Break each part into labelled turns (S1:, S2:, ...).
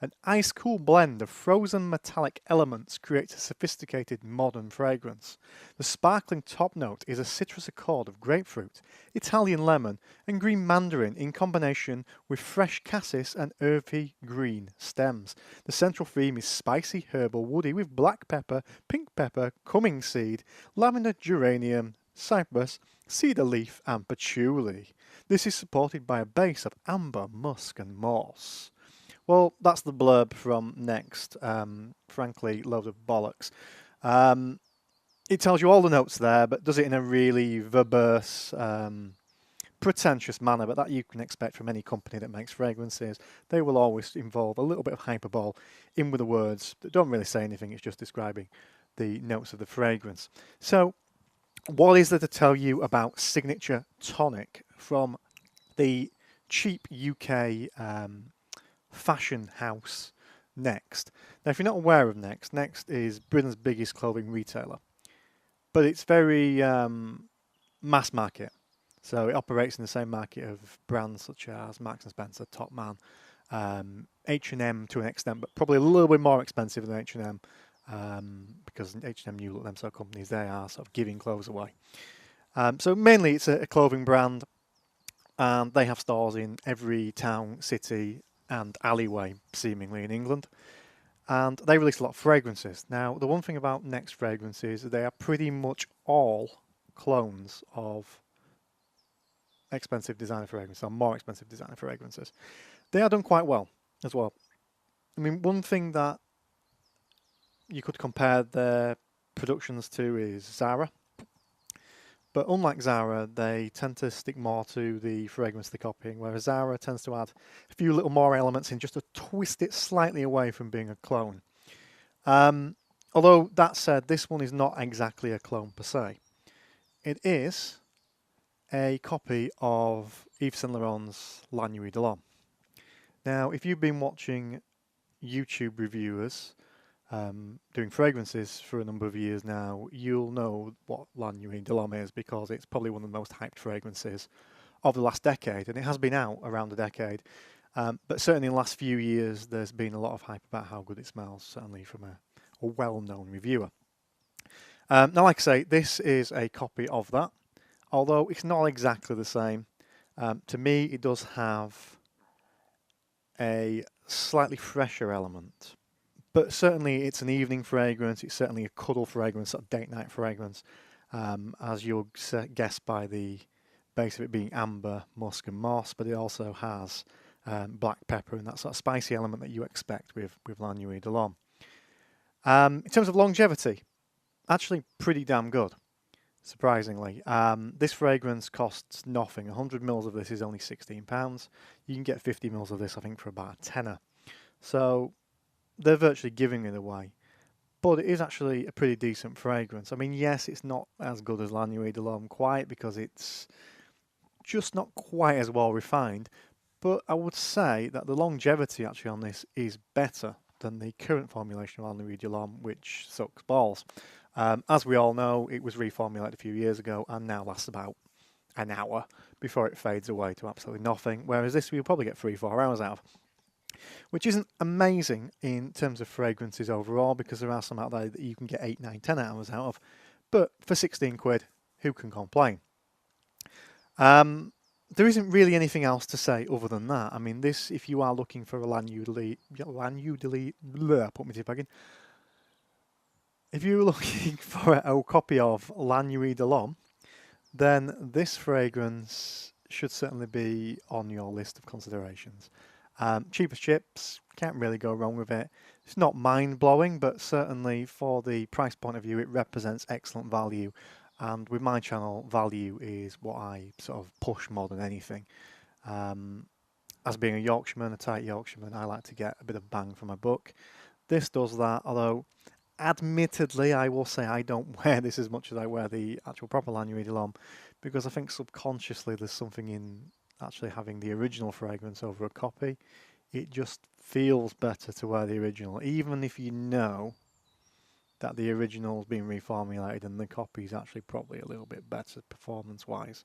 S1: An ice-cool blend of frozen metallic elements creates a sophisticated modern fragrance. The sparkling top note is a citrus accord of grapefruit, Italian lemon, and green mandarin in combination with fresh cassis and earthy green stems. The central theme is spicy, herbal, woody with black pepper, pink pepper, cumming seed, lavender, geranium, cypress, cedar leaf, and patchouli. This is supported by a base of amber, musk, and moss. Well, that's the blurb from Next. Frankly, load of bollocks. It tells you all the notes there, but does it in a really verbose, pretentious manner, but that you can expect from any company that makes fragrances. They will always involve a little bit of hyperbole in with the words that don't really say anything, it's just describing the notes of the fragrance. So, what is there to tell you about Signature Tonic from the cheap UK fashion house Next? Now, if you're not aware of Next, Next is Britain's biggest clothing retailer, but it's very mass market. So it operates in the same market of brands such as Marks and Spencer, Top Man, H&M to an extent, but probably a little bit more expensive than H&M because H&M, New Look, them sort of companies, they are sort of giving clothes away. So mainly it's a clothing brand, and they have stores in every town, city, and alleyway, seemingly, in England. And they release a lot of fragrances. Now, the one thing about Next fragrances is they are pretty much all clones of expensive designer fragrances, or more expensive designer fragrances. They are done quite well as well. I mean, one thing that you could compare their productions to is Zara. But unlike Zara, they tend to stick more to the fragrance they're copying, whereas Zara tends to add a few little more elements in just to twist it slightly away from being a clone. Although, that said, this one is not exactly a clone per se. It is a copy of Yves Saint Laurent's Nuit de L'homme. Now, if you've been watching YouTube reviewers doing fragrances for a number of years now, you'll know what Nuit de L'homme is because it's probably one of the most hyped fragrances of the last decade, and it has been out around a decade. But certainly in the last few years, there's been a lot of hype about how good it smells, certainly from a well-known reviewer. Now, like I say, this is a copy of that, although it's not exactly the same. To me, it does have a slightly fresher element. But certainly it's an evening fragrance, it's certainly a cuddle fragrance, a date night fragrance, as you'll guess by the base of it being amber, musk and moss, but it also has black pepper and that sort of spicy element that you expect with La Nuit de l'Homme. In terms of longevity, actually pretty damn good, surprisingly. This fragrance costs nothing. 100 mils of this is only £16. You can get 50 mils of this, I think, for about a tenner. So they're virtually giving it away. But it is actually a pretty decent fragrance. I mean, yes, it's not as good as La Nuit de l'Homme quite because it's just not quite as well refined. But I would say that the longevity actually on this is better than the current formulation of La Nuit de l'Homme, which sucks balls. As we all know, it was reformulated a few years ago and now lasts about an hour before it fades away to absolutely nothing. Whereas this we'll probably get 3-4 hours out of. Which isn't amazing in terms of fragrances overall, because there are some out there that you can get 8, 9, 10 hours out of. But for 16 quid, who can complain? There isn't really anything else to say other than that. I mean, this, if you are looking for a if you're looking for a copy of La Nuit de l'Homme, then this fragrance should certainly be on your list of considerations. Cheap as chips, can't really go wrong with it. It's not mind-blowing, but certainly for the price point of view, it represents excellent value. And with my channel, value is what I sort of push more than anything. As being a Yorkshireman, a tight Yorkshireman, I like to get a bit of bang for my buck. This does that, although admittedly, I will say I don't wear this as much as I wear the actual proper La Nuit de l'Homme, because I think subconsciously there's something in actually having the original fragrance over a copy. It just feels better to wear the original, even if you know that the original's been reformulated and the copy's actually probably a little bit better performance-wise.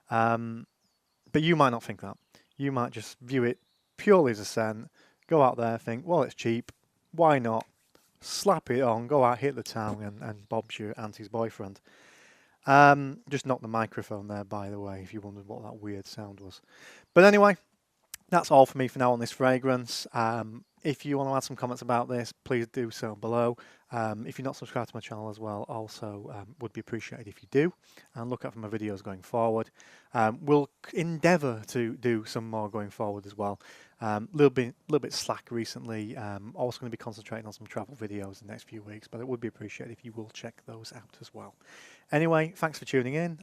S1: But you might not think that. You might just view it purely as a scent, Go out there, think, well, it's cheap. Why not? Slap it on, go out, hit the town, and Bob's your auntie's boyfriend. Just knocked the microphone there, by the way, if you wondered what that weird sound was. But anyway, that's all for me for now on this fragrance. If you want to add some comments about this, please do so below. If you're not subscribed to my channel as well, also would be appreciated if you do, and look out for my videos going forward. We'll endeavour to do some more going forward as well. Little bit slack recently. Also going to be concentrating on some travel videos in the next few weeks, but it would be appreciated if you will check those out as well. Anyway, thanks for tuning in,